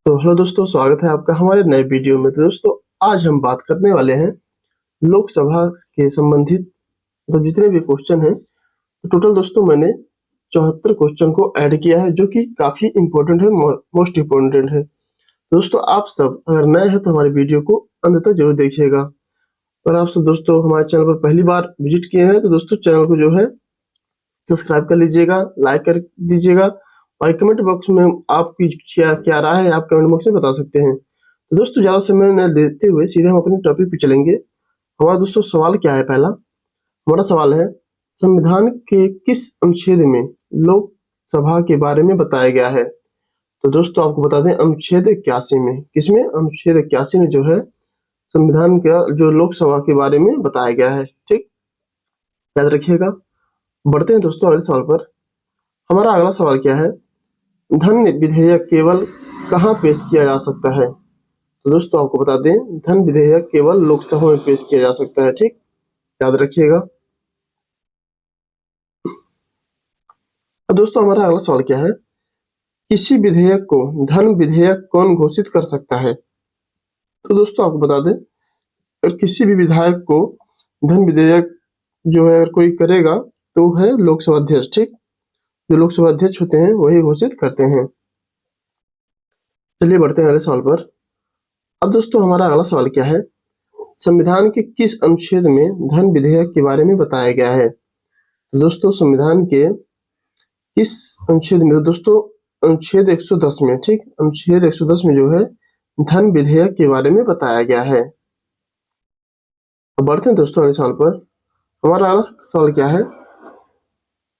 तो हेलो दोस्तों, स्वागत है आपका हमारे नए वीडियो में। तो दोस्तों, आज हम बात करने वाले हैं लोकसभा के संबंधित मतलब जितने भी क्वेश्चन हैं। तो टोटल दोस्तों मैंने 74 क्वेश्चन को ऐड किया है, जो कि काफी इंपॉर्टेंट है, मोस्ट इम्पोर्टेंट है। तो दोस्तों, आप सब अगर नए हैं तो हमारे वीडियो को अंत तक जरूर देखिएगा। और आप सब दोस्तों हमारे चैनल पर पहली बार विजिट किए हैं तो दोस्तों चैनल को जो है सब्सक्राइब कर लीजिएगा, लाइक कर दीजिएगा और कमेंट बॉक्स में आपकी क्या क्या राय है आप कमेंट बॉक्स में बता सकते हैं। तो दोस्तों, ज्यादा समय न देते हुए सीधे हम अपने टॉपिक पे चलेंगे। हमारा दोस्तों सवाल क्या है? पहला हमारा सवाल है, संविधान के किस अनुच्छेद में लोकसभा के बारे में बताया गया है? तो दोस्तों आपको बता दें, अनुच्छेद 81 में। किसमें? अनुच्छेद 81 में जो है संविधान का जो लोकसभा के बारे में बताया गया है। ठीक, याद रखिएगा। बढ़ते हैं दोस्तों अगले सवाल पर। हमारा अगला सवाल क्या है, धन विधेयक केवल कहाँ पेश किया जा सकता है? तो दोस्तों आपको बता दें, धन विधेयक केवल लोकसभा में पेश किया जा सकता है। ठीक, याद रखिएगा। अब दोस्तों हमारा अगला सवाल क्या है, किसी विधेयक को धन विधेयक कौन घोषित कर सकता है? तो दोस्तों आपको बता दें, अगर किसी भी विधायक को धन विधेयक जो है अगर कोई करेगा तो है लोकसभा अध्यक्ष। ठीक, जो लोकसभा अध्यक्ष होते हैं वही घोषित करते हैं। चलिए बढ़ते हैं अगले सवाल पर। अब दोस्तों हमारा अगला सवाल क्या है, संविधान के किस अनुच्छेद में धन विधेयक के बारे में बताया गया है? तो दोस्तों संविधान के किस अनुच्छेद में? तो दोस्तों अनुच्छेद 110 में। ठीक, अनुच्छेद 110 में जो है धन विधेयक के बारे में बताया गया है। अब बढ़ते हैं दोस्तों अगले सवाल पर। हमारा अगला सवाल क्या है?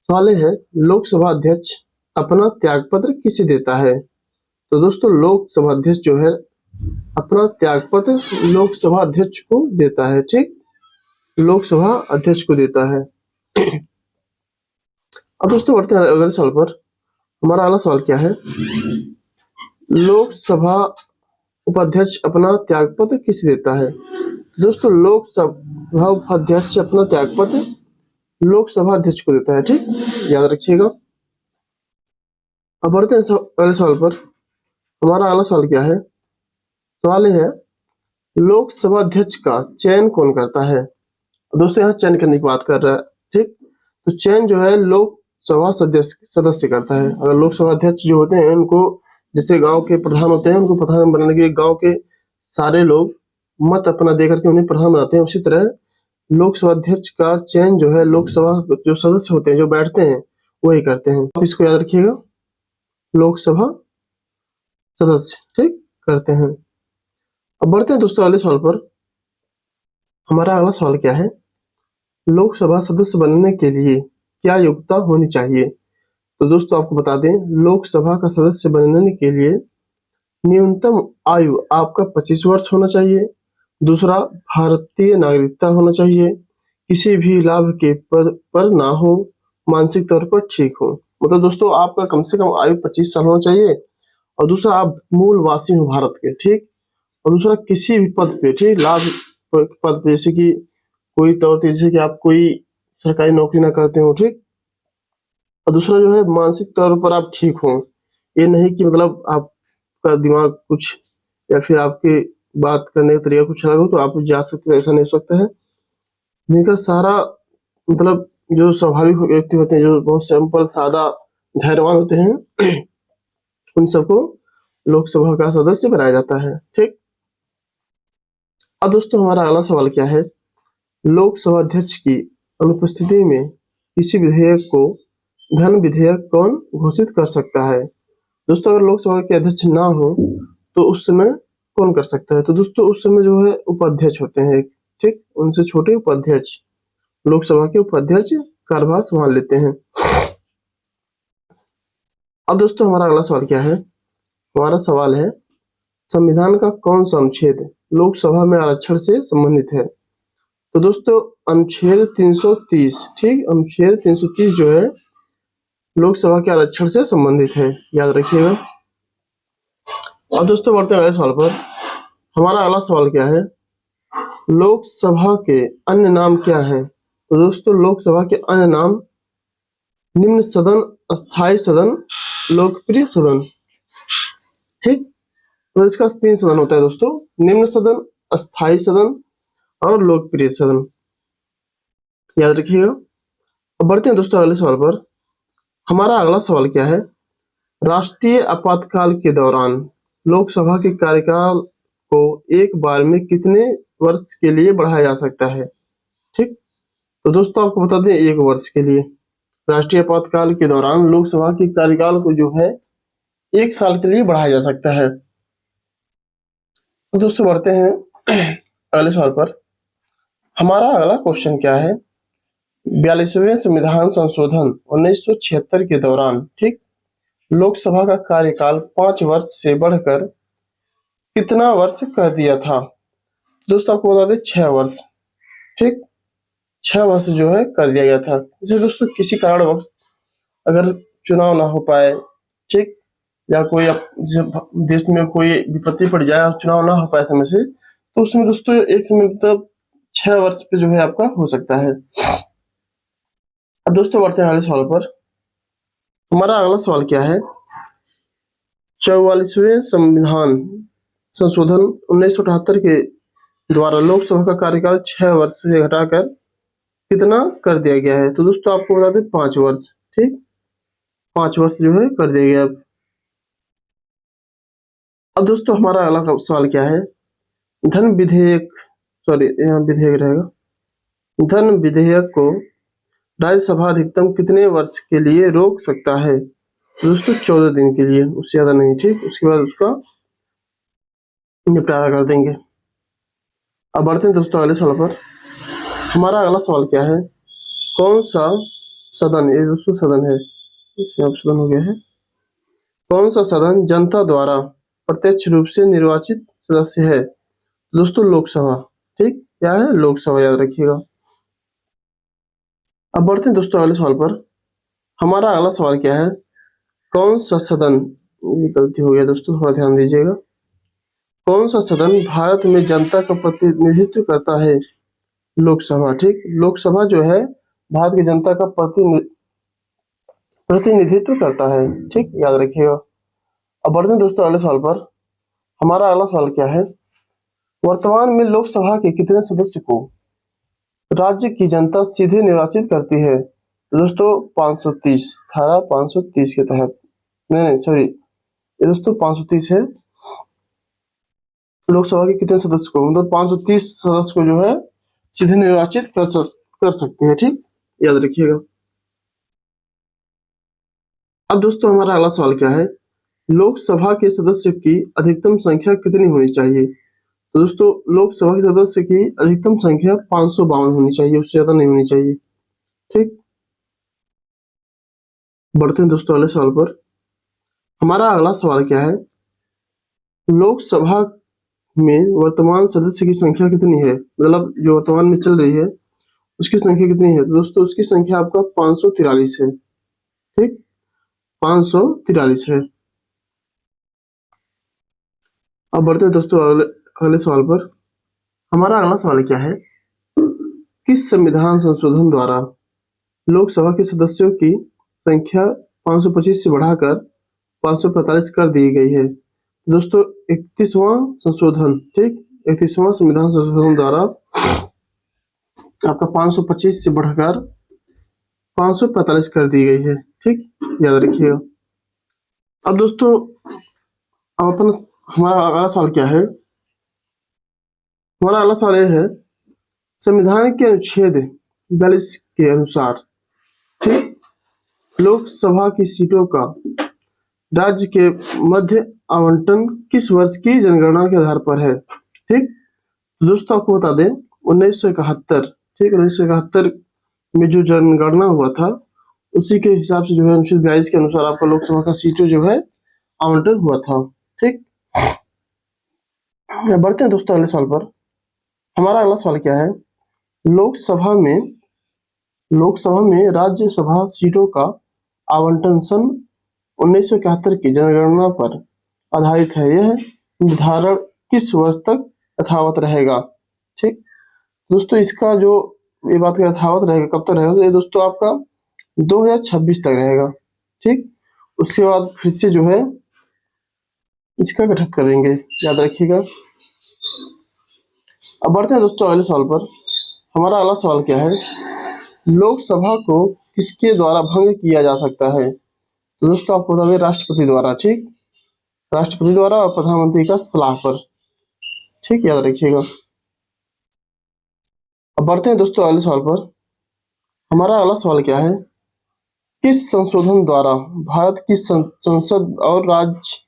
सवाल है, लोकसभा अध्यक्ष अपना त्यागपत्र किसे देता है? तो दोस्तों लोकसभा अध्यक्ष जो है अपना त्यागपत्र लोकसभा अध्यक्ष को देता है। ठीक, लोकसभा अध्यक्ष को देता है। अब दोस्तों बढ़ते हैं अगले सवाल पर। हमारा अगला सवाल क्या है, लोकसभा उपाध्यक्ष अपना त्यागपत्र किसे देता है? दोस्तों लोकसभा उपाध्यक्ष अपना त्यागपत्र लोकसभा अध्यक्ष को देता है। ठीक, याद रखिएगा। अब बढ़ते हैं अगले सवाल पर। हमारा अगला सवाल क्या है? सवाल है, लोकसभा अध्यक्ष का चयन कौन करता है? दोस्तों यहाँ चयन करने की बात कर रहा है। ठीक, तो चयन जो है लोकसभा सदस्य करता है। अगर लोकसभा अध्यक्ष जो होते हैं उनको, जैसे गांव के प्रधान होते हैं, उनको प्रधान बनाने के लिए गांव के सारे लोग मत अपना देकर के उन्हें प्रधान बनाते हैं, उसी तरह लोकसभा अध्यक्ष का चयन जो है लोकसभा जो सदस्य होते हैं जो बैठते हैं वही करते हैं। आप इसको याद रखिएगा, लोकसभा सदस्य ठीक करते हैं। अब बढ़ते हैं दोस्तों अगले सवाल पर। हमारा अगला सवाल क्या है, लोकसभा सदस्य बनने के लिए क्या योग्यता होनी चाहिए? तो दोस्तों आपको बता दें, लोकसभा का सदस्य बनने के लिए न्यूनतम आयु आपका 25 वर्ष होना चाहिए। दूसरा, भारतीय नागरिकता होना चाहिए, किसी भी लाभ के पद पर ना हो, मानसिक तौर पर ठीक हो। मतलब दोस्तों आपका कम से कम आयु 25 साल होना चाहिए। और दूसरा, आप मूल वासी हो भारत के। ठीक, और दूसरा, किसी भी पद पे, ठीक, लाभ पद पे, जैसे कि कोई तौर पे, जैसे कि आप कोई सरकारी नौकरी ना करते हो। ठीक, और दूसरा जो है मानसिक तौर पर आप ठीक हो। ये नहीं कि मतलब आपका दिमाग कुछ या फिर आपके बात करने का तरीका कुछ अलग हो तो आप जा सकते हैं, ऐसा नहीं हो सकता है। इनका सारा मतलब जो स्वाभाविक व्यक्ति होते हैं, जो बहुत सिंपल सादा धैर्यवान होते हैं, उन सबको लोकसभा का सदस्य बनाया जाता है। ठीक, अब दोस्तों हमारा अगला सवाल क्या है, लोकसभा अध्यक्ष की अनुपस्थिति में किसी विधेयक को धन विधेयक कौन घोषित कर सकता है? दोस्तों अगर लोकसभा के अध्यक्ष ना हो तो उस समय कौन कर सकता है? तो दोस्तों उस समय जो है उपाध्यक्ष होते हैं। ठीक, उनसे छोटे उपाध्यक्ष, लोकसभा के उपाध्यक्ष कार्यभार संभाल लेते हैं। अब दोस्तों हमारा अगला सवाल क्या है? हमारा सवाल है, संविधान का कौन सा अनुच्छेद लोकसभा में आरक्षण से संबंधित है? तो दोस्तों अनुच्छेद 330। ठीक, अनुच्छेद 330 जो है लोकसभा के आरक्षण से संबंधित है, याद रखिएगा। अब दोस्तों बढ़ते हैं अगले सवाल पर। हमारा अगला सवाल क्या है, लोकसभा के अन्य नाम क्या हैं? तो दोस्तों लोकसभा के अन्य नाम निम्न सदन, अस्थायी सदन, लोकप्रिय सदन। ठीक, तो इसका 3 सदन होता है दोस्तों, निम्न सदन, अस्थायी सदन और लोकप्रिय सदन, याद रखिएगा। अब बढ़ते हैं दोस्तों अगले सवाल पर। हमारा अगला सवाल क्या है? राष्ट्रीय आपातकाल के दौरान लोकसभा के कार्यकाल को एक बार में कितने वर्ष के लिए बढ़ाया जा सकता है? ठीक, तो दोस्तों आपको बता दें 1 वर्ष के लिए। राष्ट्रीय आपातकाल के दौरान लोकसभा के कार्यकाल को जो है 1 साल के लिए बढ़ाया जा सकता है। तो दोस्तों बढ़ते हैं अगले सवाल पर। हमारा अगला क्वेश्चन क्या है? 42वें संविधान संशोधन 1976 के दौरान, ठीक, लोकसभा का कार्यकाल 5 वर्ष से बढ़कर कितना वर्ष कर दिया था? दोस्तों आपको बता दें 6 वर्ष, ठीक, 6 वर्ष जो है कर दिया गया था। जैसे दोस्तों किसी कारणवश अगर चुनाव ना हो पाए, ठीक, या कोई देश में कोई विपत्ति पड़ जाए और चुनाव ना हो पाए समय से, तो उसमें दोस्तों एक समय मतलब 6 वर्ष पे जो है आपका हो सकता है। अब दोस्तों बढ़ते हैं अगले सवाल पर। हमारा अगला सवाल क्या है? 44वें संविधान संशोधन 1978 के द्वारा लोकसभा का कार्यकाल 6 वर्ष से घटाकर कितना कर दिया गया है? तो दोस्तों आपको बता दें 5 वर्ष, ठीक, 5 वर्ष जो है कर दिया गया। अब दोस्तों हमारा अगला सवाल क्या है? धन विधेयक, सॉरी यहाँ विधेयक रहेगा, धन विधेयक को राज्यसभा अधिकतम कितने वर्ष के लिए रोक सकता है? दोस्तों 14 दिन के लिए, उससे ज्यादा नहीं, ठीक, उसके बाद उसका निपटारा कर देंगे। अब बढ़ते हैं दोस्तों अगले सवाल पर। हमारा अगला सवाल क्या है? कौन सा सदन, ये दोस्तों सदन है, अब सदन हो गया है, कौन सा सदन जनता द्वारा प्रत्यक्ष रूप से निर्वाचित सदस्य है? दोस्तों लोकसभा, ठीक, क्या है? लोकसभा, याद रखिएगा। अब बढ़ते हैं दोस्तों अगले सवाल पर। हमारा अगला सवाल क्या है? कौन सा सदन, गलती हो गया दोस्तों, थोड़ा ध्यान दीजिएगा, कौन सा सदन भारत में जनता का प्रतिनिधित्व करता है? लोकसभा, ठीक, लोकसभा जो है भारत की जनता का प्रतिनिधित्व करता है, ठीक, याद रखिएगा। अब बढ़ते हैं दोस्तों अगले सवाल पर। हमारा अगला सवाल क्या है? वर्तमान में लोकसभा के कितने सदस्य को राज्य की जनता सीधे निर्वाचित करती है? तो दोस्तों 530, धारा 530 के तहत, नहीं सॉरी, ये दोस्तों 530 है। लोकसभा के कितने सदस्य को, मतलब 530 सदस्य को जो है सीधे निर्वाचित कर सकते हैं, ठीक, याद रखिएगा। अब दोस्तों हमारा अगला सवाल क्या है? लोकसभा के सदस्यों की अधिकतम संख्या कितनी होनी चाहिए? तो दोस्तों लोकसभा के सदस्य की अधिकतम संख्या 552 होनी चाहिए, उससे ज्यादा नहीं होनी चाहिए, ठीक। बढ़ते हैं दोस्तों अगले सवाल पर। हमारा अगला सवाल क्या है? लोकसभा में वर्तमान सदस्य की संख्या कितनी है? मतलब जो वर्तमान में चल रही है उसकी संख्या कितनी है? तो दोस्तों उसकी संख्या आपका 543 है, ठीक, 543 है। अब बढ़ते हैं दोस्तों अगले सवाल पर। हमारा अगला सवाल क्या है? किस संविधान संशोधन द्वारा लोकसभा के सदस्यों की संख्या 525 से बढ़ाकर 545 कर दी गई है? दोस्तों 31वां संशोधन, ठीक, 31वां संविधान संशोधन द्वारा आपका 525 से बढ़कर 545 कर दी गई है, ठीक, याद रखिएगा। अब दोस्तों अब अपन, हमारा अगला सवाल क्या है? हमारा अगला सवाल यह है, संविधान के अनुच्छेद 42 के अनुसार, ठीक, लोकसभा की सीटों का राज्य के मध्य आवंटन किस वर्ष की जनगणना के आधार पर है? ठीक, दोस्तों आपको बता दें 1971, ठीक, 1971 में जो जनगणना हुआ था उसी के हिसाब से जो है अनुच्छेद 42 के अनुसार आपका लोकसभा का सीटें जो है आवंटन हुआ था, ठीक। बढ़ते हैं दोस्तों अगले सवाल पर। हमारा अगला सवाल क्या है? लोकसभा में राज्यसभा सीटों का आवंटन सन 1971 की जनगणना पर आधारित है। यह निर्धारण किस वर्ष तक यथावत रहेगा? ठीक, दोस्तों इसका जो ये बात का यथावत रहेगा, कब तक रहेगा? तो ये दोस्तों आपका 2026 तक रहेगा, ठीक। उसके बाद फिर से जो है इसका गठन करेंगे, याद रखिएगा। अब बढ़ते हैं दोस्तों अगले सवाल पर। हमारा अगला सवाल क्या है, लोकसभा को किसके द्वारा भंग किया जा सकता है? तो दोस्तों आपको बता दें, राष्ट्रपति द्वारा, ठीक, राष्ट्रपति द्वारा और प्रधानमंत्री का सलाह पर, ठीक, याद रखिएगा। अब बढ़ते हैं दोस्तों अगले सवाल पर। हमारा अगला सवाल क्या है, किस संशोधन द्वारा भारत की संसद और राज्य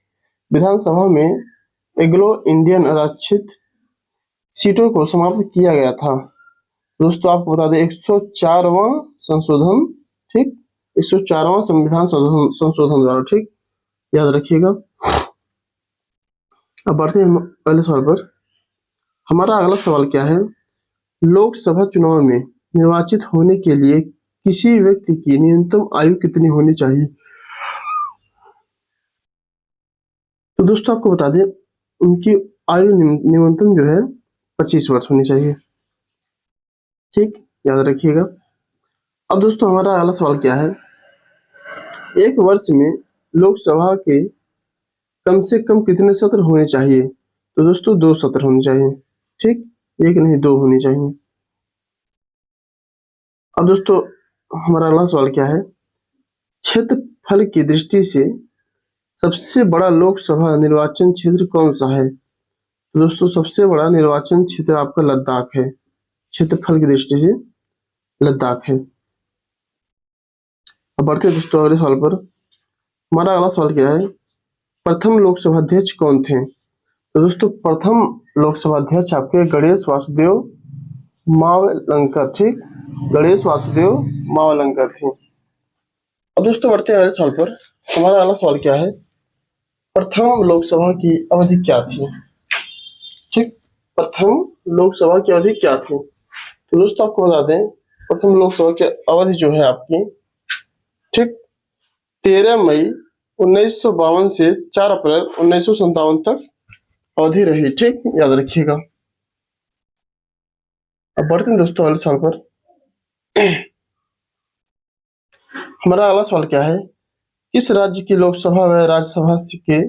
विधानसभा में एंग्लो इंडियन आरक्षित सीटों को समाप्त किया गया था? दोस्तों आपको बता दें, 104वां संशोधन, ठीक, 104वां संविधान संशोधन द्वारा, ठीक, याद रखिएगा। अब बढ़ते हैं अगले सवाल पर। हमारा अगला सवाल क्या है, लोकसभा चुनाव में निर्वाचित होने के लिए किसी व्यक्ति की न्यूनतम आयु कितनी होनी चाहिए? तो दोस्तों आपको बता दें, उनकी आयु न्यूनतम जो है 25 वर्ष होनी चाहिए, ठीक, याद रखिएगा। अब दोस्तों हमारा अगला सवाल क्या है, एक वर्ष में लोकसभा के कम से कम कितने सत्र होने चाहिए? तो दोस्तों 2 सत्र होने चाहिए, ठीक, एक नहीं 2 होनी चाहिए। अब दोस्तों हमारा अगला सवाल क्या है, क्षेत्रफल की दृष्टि से सबसे बड़ा लोकसभा निर्वाचन क्षेत्र कौन सा है? तो दोस्तों सबसे बड़ा निर्वाचन क्षेत्र आपका लद्दाख है, क्षेत्रफल की दृष्टि से लद्दाख है। अब बढ़ते हैं दोस्तों अगले सवाल पर। हमारा अगला सवाल क्या है, प्रथम लोकसभा अध्यक्ष कौन थे? तो दोस्तों प्रथम लोकसभा अध्यक्ष आपके गणेश वासुदेव मावलंकर, ठीक, गणेश वासुदेव मावलंकर थे। अब दोस्तों बढ़ते हैं अगले सवाल पर। हमारा अगला सवाल क्या है, प्रथम लोकसभा की अवधि क्या थी? ठीक, प्रथम लोकसभा की अवधि क्या थी? तो दोस्तों आपको बता दें, प्रथम लोकसभा की अवधि जो है आपकी, ठीक, 13 मई 1952 से 4 अप्रैल 1957 तक अवधि रही, ठीक, याद रखिएगा। अब बढ़ते हैं दोस्तों अगले सवाल पर। हमारा अगला सवाल क्या है, किस राज्य की लोकसभा व राज्यसभा के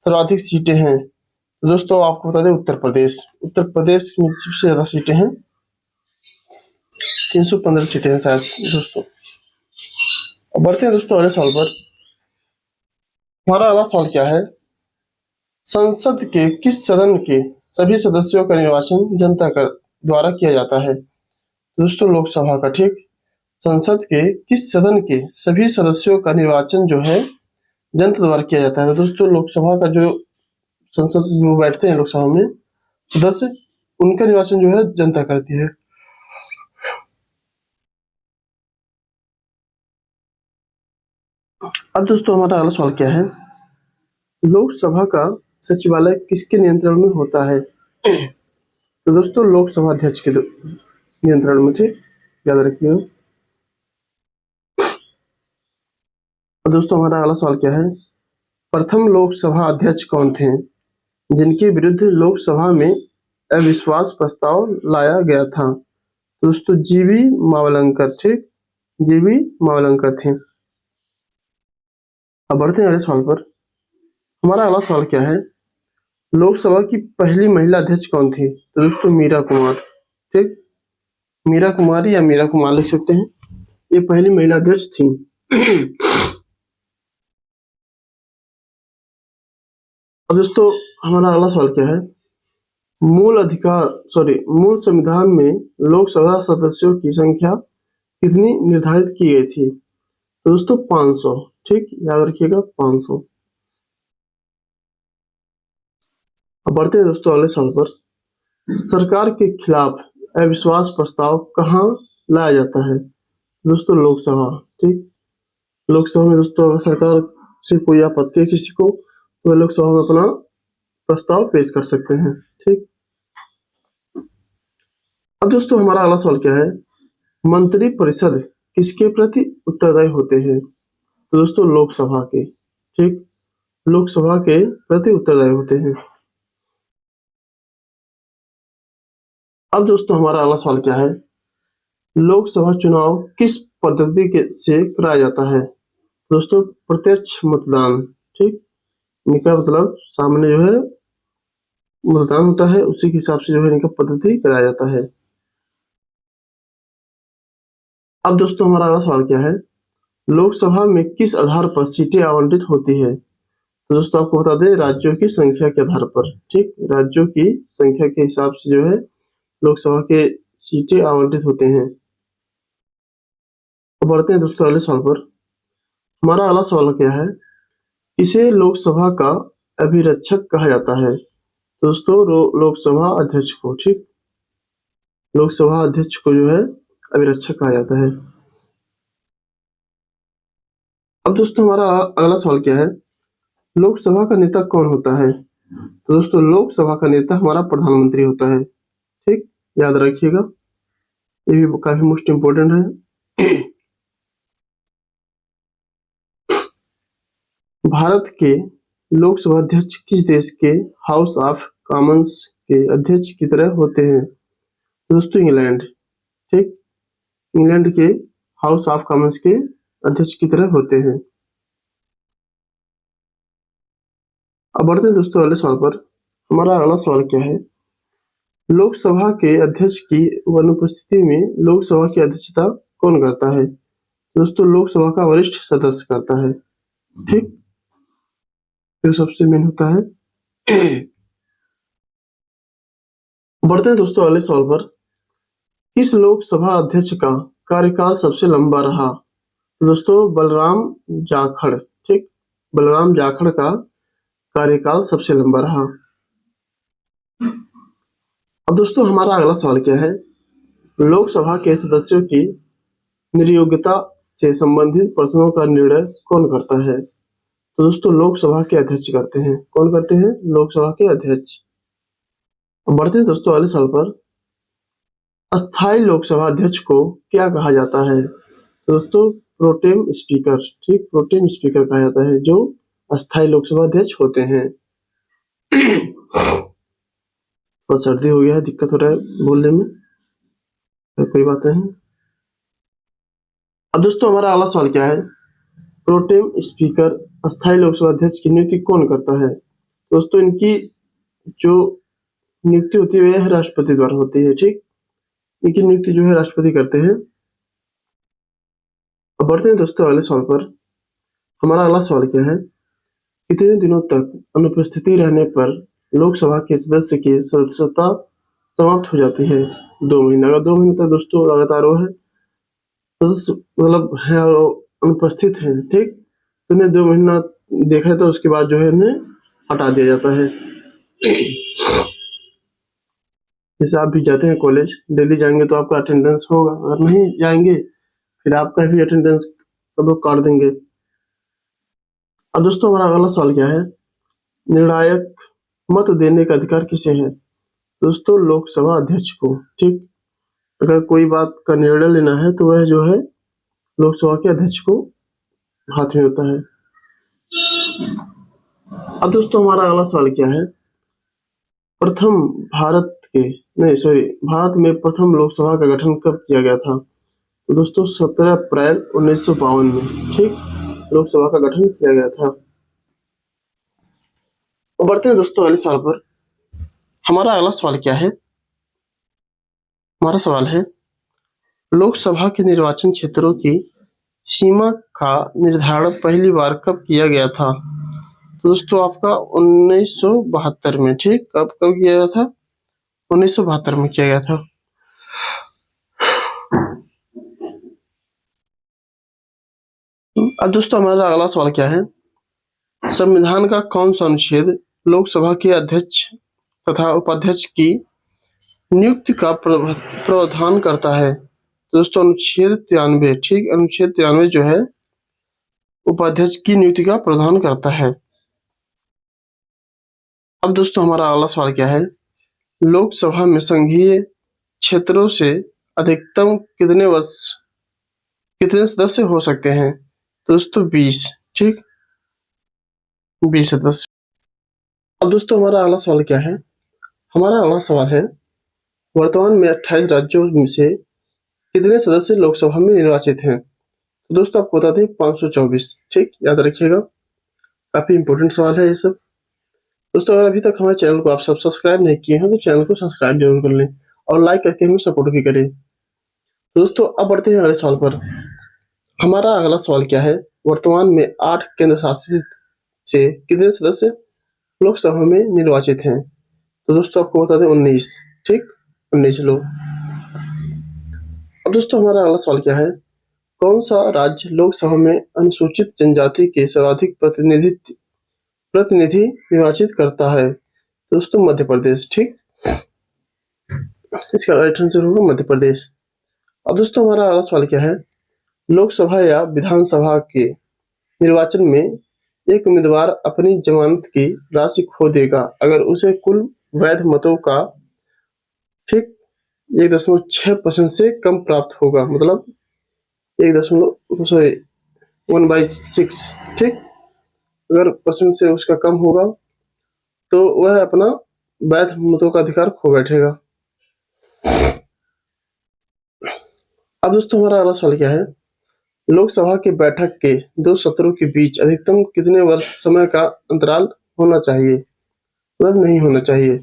सर्वाधिक सीटें हैं? तो दोस्तों आपको बता दें, उत्तर प्रदेश, उत्तर प्रदेश में सबसे ज्यादा सीटें हैं, 315 सीटें हैं शायद दोस्तों। अब बढ़ते हैं दोस्तों अगले सवाल पर। हमारा अगला सवाल क्या है, संसद के किस सदन के सभी सदस्यों का निर्वाचन जनता कर द्वारा किया जाता है? दोस्तों लोकसभा का, ठीक, संसद के किस सदन के सभी सदस्यों का निर्वाचन जो है जनता द्वारा किया जाता है? तो दोस्तों लोकसभा का जो संसद में बैठते हैं लोकसभा में सदस्य, उनका निर्वाचन जो है जनता करती है। अब दोस्तों हमारा अगला सवाल क्या है, लोकसभा का सचिवालय किसके नियंत्रण में होता है? तो दोस्तों लोकसभा अध्यक्ष के नियंत्रण में, ठीक, याद रखिएगा। और दोस्तों हमारा अगला सवाल क्या है, प्रथम लोकसभा अध्यक्ष कौन थे जिनके विरुद्ध लोकसभा में अविश्वास प्रस्ताव लाया गया था? तो दोस्तों जीवी मावलंकर, ठीक, जीवी मावलंकर थे। अब बढ़ते हैं अगले सवाल पर। हमारा अगला सवाल क्या है, लोकसभा की पहली महिला अध्यक्ष कौन थी? तो दोस्तों मीरा कुमार, ठीक, मीरा कुमारी या मीरा कुमार लिख सकते हैं, ये पहली महिला अध्यक्ष थी। अब दोस्तों हमारा अगला सवाल क्या है, मूल संविधान में लोकसभा सदस्यों की संख्या कितनी निर्धारित की गई थी? तो दोस्तों 500, ठीक, याद रखिएगा 500। अब बढ़ते हैं दोस्तों अगले सवाल पर। सरकार के खिलाफ अविश्वास प्रस्ताव कहाँ लाया जाता है? दोस्तों लोकसभा, ठीक, लोकसभा में दोस्तों अगर सरकार से कोई आपत्ति है किसी को, तो वे लोकसभा में अपना प्रस्ताव पेश कर सकते हैं, ठीक। अब दोस्तों हमारा अगला सवाल क्या है, मंत्री परिषद किसके प्रति उत्तरदायी होते हैं? तो दोस्तों लोकसभा के, ठीक, लोकसभा के प्रति उत्तरदायी होते हैं। अब दोस्तों हमारा अगला सवाल क्या है, लोकसभा चुनाव किस पद्धति से कराया जाता है? दोस्तों प्रत्यक्ष मतदान, ठीक, इनका मतलब सामने जो है मतदान होता है, उसी के हिसाब से जो है इनका पद्धति कराया जाता है। अब दोस्तों हमारा अगला सवाल क्या है, लोकसभा में किस आधार पर सीटें आवंटित होती है? तो दोस्तों आपको बता दें, राज्यों की संख्या के आधार पर। ठीक, राज्यों की संख्या के हिसाब से जो है लोकसभा के सीटें आवंटित होते हैं। अब बढ़ते हैं दोस्तों अगले सवाल पर। हमारा अगला सवाल क्या है, इसे लोकसभा का अभिरक्षक कहा जाता है? दोस्तों लोकसभा अध्यक्ष को, ठीक, लोकसभा अध्यक्ष को जो है अभिरक्षक कहा जाता है। अब दोस्तों हमारा अगला सवाल क्या है, लोकसभा का नेता कौन होता है? तो दोस्तों लोकसभा का नेता हमारा प्रधानमंत्री होता है। ठीक, याद रखिएगा, ये भी काफी मोस्ट इम्पोर्टेंट है। भारत के लोकसभा अध्यक्ष किस देश के हाउस ऑफ कॉमन्स के अध्यक्ष की तरह होते हैं? दोस्तों इंग्लैंड। ठीक, इंग्लैंड के हाउस ऑफ कॉमन्स के अध्यक्ष की तरह होते हैं। अब बढ़ते हैं दोस्तों अगले सवाल पर। हमारा अगला सवाल क्या है, लोकसभा के अध्यक्ष की अनुपस्थिति में लोकसभा की अध्यक्षता कौन करता है? दोस्तों लोकसभा का वरिष्ठ सदस्य करता है। ठीक, जो सबसे मेन होता है। बढ़ते हैं दोस्तों अगले सवाल पर, किस लोकसभा अध्यक्ष का कार्यकाल सबसे लंबा रहा? तो दोस्तों बलराम जाखड़। ठीक, बलराम जाखड़ का कार्यकाल सबसे लंबा रहा। अब दोस्तों हमारा अगला सवाल क्या है, लोकसभा के सदस्यों की नियोक्ता से संबंधित प्रश्नों का निर्णय कौन करता है? तो दोस्तों लोकसभा के अध्यक्ष करते हैं। कौन करते हैं? लोकसभा के अध्यक्ष। बढ़ते हैं दोस्तों अगले सवाल पर, अस्थायी लोकसभा अध्यक्ष को क्या कहा जाता है? तो दोस्तों प्रोटेम स्पीकर। ठीक, प्रोटेम स्पीकर कहा जाता है जो अस्थायी लोकसभा अध्यक्ष होते हैं। और सर्दी हो गया है, दिक्कत हो रहा है बोलने में, तो कोई बात नहीं। अब दोस्तों हमारा अगला सवाल क्या है, प्रोटेम स्पीकर अस्थायी लोकसभा अध्यक्ष की नियुक्ति कौन करता है? दोस्तों इनकी जो नियुक्ति होती है वह राष्ट्रपति द्वारा होती है। ठीक, इनकी नियुक्ति जो है राष्ट्रपति करते हैं। अब बढ़ते हैं दोस्तों अगले सवाल पर। हमारा अगला सवाल क्या है, कितने दिनों तक अनुपस्थिति रहने पर लोकसभा के सदस्य की सदस्यता समाप्त हो जाती है? 2 महीने। अगर 2 महीने तक दोस्तों लगातार वो है सदस्य मतलब है और अनुपस्थित है, ठीक, तो उन्हें 2 महीना देखा है तो उसके बाद जो है उन्हें हटा दिया जाता है। जैसे आप भी जाते हैं कॉलेज, डेली जाएंगे तो आपका अटेंडेंस होगा, अगर नहीं जाएंगे फिर आपका भी अटेंडेंस सब लोग काट देंगे। अब दोस्तों हमारा अगला सवाल क्या है, निर्णायक मत देने का अधिकार किसे है? दोस्तों लोकसभा अध्यक्ष को। ठीक, अगर कोई बात का निर्णय लेना है तो वह जो है लोकसभा के अध्यक्ष को हाथ में होता है। अब दोस्तों हमारा अगला सवाल क्या है, प्रथम भारत के नहीं सॉरी भारत में प्रथम लोकसभा का गठन कब किया गया था? तो दोस्तों 17 अप्रैल 1952 में, ठीक, लोकसभा का गठन किया गया था। तो बढ़ते हैं दोस्तों अगले सवाल पर। हमारा अगला सवाल क्या है, हमारा सवाल है लोकसभा के निर्वाचन क्षेत्रों की सीमा का निर्धारण पहली बार कब किया गया था? तो दोस्तों आपका 1972 में। ठीक, कब कब किया गया था? 1972 में किया गया था। अब दोस्तों हमारा अगला सवाल क्या है, संविधान का कौन सा अनुच्छेद लोकसभा के अध्यक्ष तथा उपाध्यक्ष की नियुक्ति का प्रावधान करता है? दोस्तों अनुच्छेद 93। ठीक, अनुच्छेद 93 जो है उपाध्यक्ष की नियुक्ति का प्रावधान करता है। अब दोस्तों हमारा अगला सवाल क्या है, लोकसभा में संघीय क्षेत्रों से अधिकतम कितने सदस्य हो सकते हैं? दोस्तों 20। ठीक, 20 सदस्य। अब दोस्तों हमारा अगला सवाल क्या है, हमारा अगला सवाल है वर्तमान में 28 राज्यों में से कितने सदस्य लोकसभा में निर्वाचित हैं? तो दोस्तों आपको बता दें 524। ठीक, याद रखिएगा, काफी इंपॉर्टेंट सवाल है ये सब। दोस्तों अगर अभी तक हमारे चैनल को आप सब सब्सक्राइब नहीं किए हैं तो चैनल को सब्सक्राइब जरूर कर लें और लाइक करके हमें सपोर्ट भी करें। दोस्तों अब बढ़ते हैं अगले सवाल पर। हमारा अगला सवाल क्या है, वर्तमान में 8 केंद्र शासित से कितने सदस्य लोकसभा में निर्वाचित हैं? तो दोस्तों आपको बता दें 19। ठीक, 19 लोग। अब दोस्तों हमारा अगला सवाल क्या है, कौन सा राज्य लोकसभा में अनुसूचित जनजाति के सर्वाधिक प्रतिनिधि निर्वाचित करता है? दोस्तों मध्य प्रदेश। ठीक, इसका राइट आंसर होगा मध्य प्रदेश। अब दोस्तों हमारा अगला सवाल क्या है, लोकसभा या विधानसभा के निर्वाचन में एक उम्मीदवार अपनी जमानत की राशि खो देगा अगर उसे कुल वैध मतों का ठीक 1.6% से कम प्राप्त होगा, मतलब 1/6। ठीक, अगर परसेंट से उसका कम होगा तो वह अपना वैध मतों का अधिकार खो बैठेगा। अब दोस्तों हमारा अगला सवाल क्या है, लोकसभा की बैठक के 2 सत्रों के बीच अधिकतम कितने वर्ष समय का अंतराल होना चाहिए? मतलब नहीं होना चाहिए।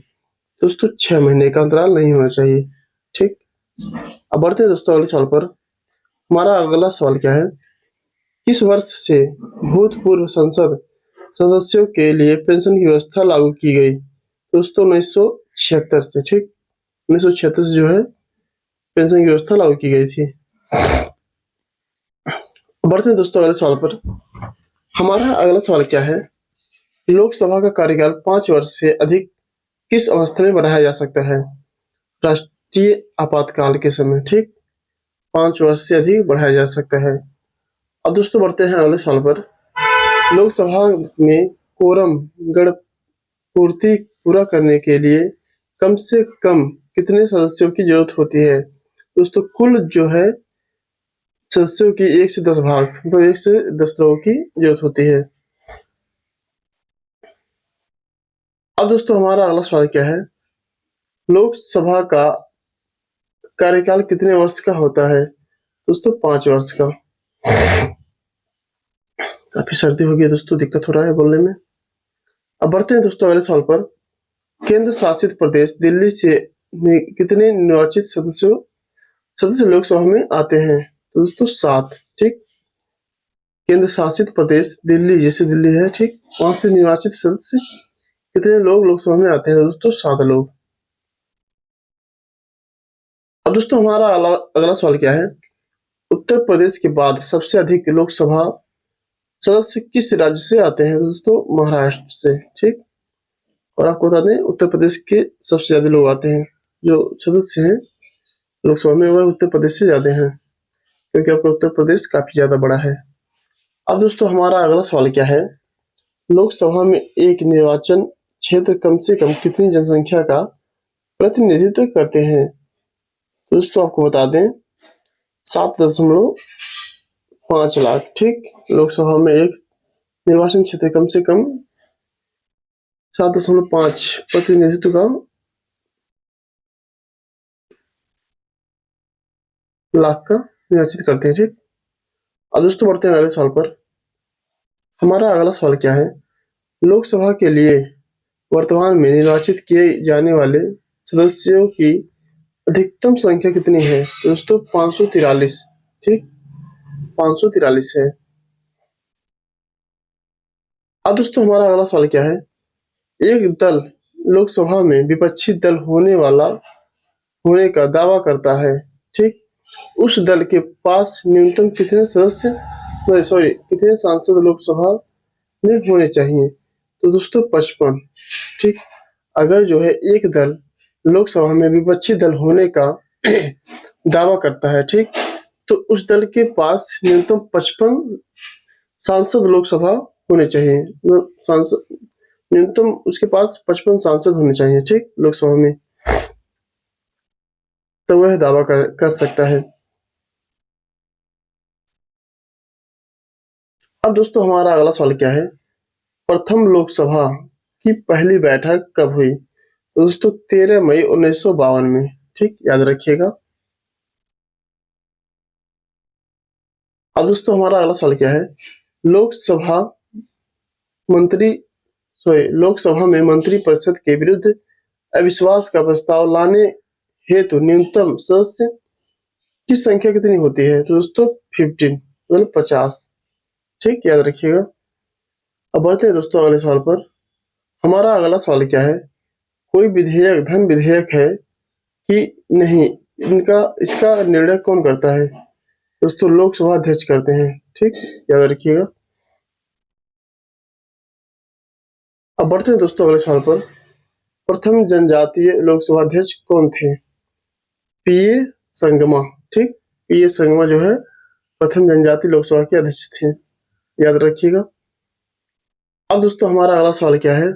दोस्तों 6 महीने का अंतराल नहीं होना चाहिए। ठीक, अब बढ़ते हैं दोस्तों अगले सवाल पर। हमारा अगला सवाल क्या है, किस वर्ष से भूतपूर्व संसद सदस्यों के लिए पेंशन की व्यवस्था लागू की गई? दोस्तों 1976 से। ठीक, 1976 से जो है पेंशन की व्यवस्था लागू की गई थी। बढ़ते हैं दोस्तों अगले सवाल पर। हमारा अगला सवाल क्या है, लोकसभा का कार्यकाल 5 वर्ष से अधिक किस अवस्था में बढ़ाया जा सकता है? राष्ट्रीय आपातकाल के समय। ठीक, 5 वर्ष से अधिक बढ़ाया जा सकता है। अब दोस्तों बढ़ते हैं अगले सवाल पर। लोकसभा में कोरम गण पूर्ति पूरा करने के लिए कम से कम कितने सदस्यों की जरूरत होती है? दोस्तों कुल जो है सदस्यों की 1 से 10 भाग, मतलब 1 से 10 लोगों की जरूरत होती है। अब दोस्तों हमारा अगला सवाल क्या है, लोकसभा का कार्यकाल कितने वर्ष का होता है? दोस्तों 5 वर्ष का। काफी सर्दी हो गई है दोस्तों, दिक्कत हो रहा है बोलने में। अब बढ़ते हैं दोस्तों अगले सवाल पर। केंद्र शासित प्रदेश दिल्ली से कितने निर्वाचित सदस्य लोकसभा में आते हैं? तो दोस्तों 7। ठीक, केंद्र शासित प्रदेश दिल्ली, जैसे दिल्ली है, ठीक, वहां से निर्वाचित सदस्य कितने लोग लोकसभा में आते हैं? दोस्तों 7 लोग। अब दोस्तों हमारा अगला सवाल क्या है, उत्तर प्रदेश के बाद सबसे अधिक लोकसभा सदस्य किस राज्य से आते हैं? दोस्तों महाराष्ट्र से। ठीक, और आपको बता दें उत्तर प्रदेश के सबसे ज्यादा लोग आते हैं, जो सदस्य हैं लोकसभा में वह उत्तर प्रदेश से ज्यादा हैं, क्योंकि आपका उत्तर प्रदेश काफी ज्यादा बड़ा है। अब दोस्तों हमारा अगला सवाल क्या है, लोकसभा में एक निर्वाचन क्षेत्र कम से कम कितनी जनसंख्या का प्रतिनिधित्व करते हैं? दोस्तों आपको बता दें 7.5 लाख। ठीक, लोकसभा में एक निर्वाचन क्षेत्र कम से कम 7.5 प्रतिनिधित्व का लाख का निर्वाचित करते हैं। ठीक, अब दोस्तों बढ़ते हैं अगले सवाल पर। हमारा अगला सवाल क्या है, लोकसभा के लिए वर्तमान में निर्वाचित किए जाने वाले सदस्यों की अधिकतम संख्या कितनी है? तो दोस्तों 543। ठीक, 543 है। अब दोस्तों हमारा अगला सवाल क्या है, एक दल लोकसभा में विपक्षी दल होने का दावा करता है। ठीक, उस दल के पास न्यूनतम कितने सांसद लोकसभा में होने चाहिए? तो दोस्तों 55। ठीक, अगर जो है एक दल लोकसभा में विपक्षी दल होने का दावा करता है, ठीक, तो उस दल के पास न्यूनतम 55 सांसद लोकसभा होने चाहिए। सांसद न्यूनतम उसके पास 55 सांसद होने चाहिए, ठीक, लोकसभा में, तो वह दावा कर सकता है। अब दोस्तों हमारा अगला सवाल क्या है, प्रथम लोकसभा की पहली बैठक कब हुई? तो दोस्तों 13 मई 1952 में। ठीक, याद रखिएगा। अब दोस्तों हमारा अगला सवाल क्या है, लोकसभा लोकसभा में मंत्रिपरिषद के विरुद्ध अविश्वास का प्रस्ताव लाने हेतु न्यूनतम सदस्य की संख्या कितनी होती है? तो दोस्तों 15 मतलब 50। ठीक, याद रखिएगा। अब बढ़ते हैं दोस्तों अगले सवाल पर। हमारा अगला सवाल क्या है? कोई विधेयक धन विधेयक है कि नहीं, इसका निर्णय कौन करता है? दोस्तों लोकसभा अध्यक्ष करते हैं। ठीक, याद रखिएगा। अब बढ़ते हैं दोस्तों अगले सवाल पर। प्रथम जनजातीय लोकसभा अध्यक्ष कौन थे? पीए संगमा। ठीक, पीए संगमा जो है प्रथम जनजातीय लोकसभा के अध्यक्ष थे, याद रखिएगा। अब दोस्तों हमारा अगला सवाल क्या है?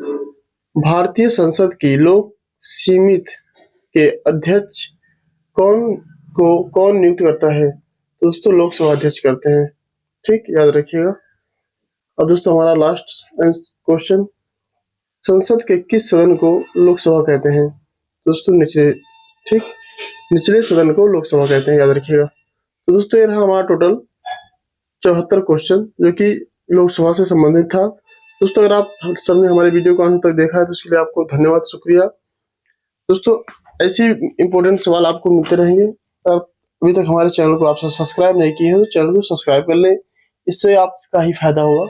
भारतीय संसद की लोक समिति के अध्यक्ष कौन नियुक्त करता है? तो दोस्तों लोकसभा अध्यक्ष करते हैं। ठीक, याद रखिएगा। अब दोस्तों हमारा लास्ट क्वेश्चन, संसद के किस सदन को लोकसभा कहते हैं? दोस्तों निचले। ठीक, निचले सदन को लोकसभा कहते हैं, याद रखिएगा। तो दोस्तों ये रहा हमारा टोटल 74 क्वेश्चन जो कि लोकसभा से संबंधित था। दोस्तों अगर आप सबने हमारे वीडियो को अंत तक देखा है तो उसके लिए आपको धन्यवाद, शुक्रिया। दोस्तों ऐसे इंपॉर्टेंट सवाल आपको मिलते रहेंगे। और अभी तक हमारे चैनल को आप सब सब्सक्राइब नहीं किए हैं तो चैनल को सब्सक्राइब कर लें, इससे आपका ही फायदा होगा।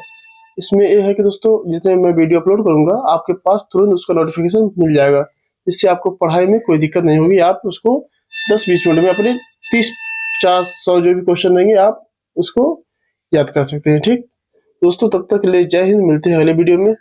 इसमें यह है कि दोस्तों जितने मैं वीडियो अपलोड करूंगा आपके पास तुरंत उसका नोटिफिकेशन मिल जाएगा, इससे आपको पढ़ाई में कोई दिक्कत नहीं होगी। आप उसको 10-20 मिनट में अपने 30-50-100 जो भी क्वेश्चन रहेंगे आप उसको याद कर सकते हैं। ठीक दोस्तों, तब तक के लिए जय हिंद, मिलते हैं अगले वीडियो में।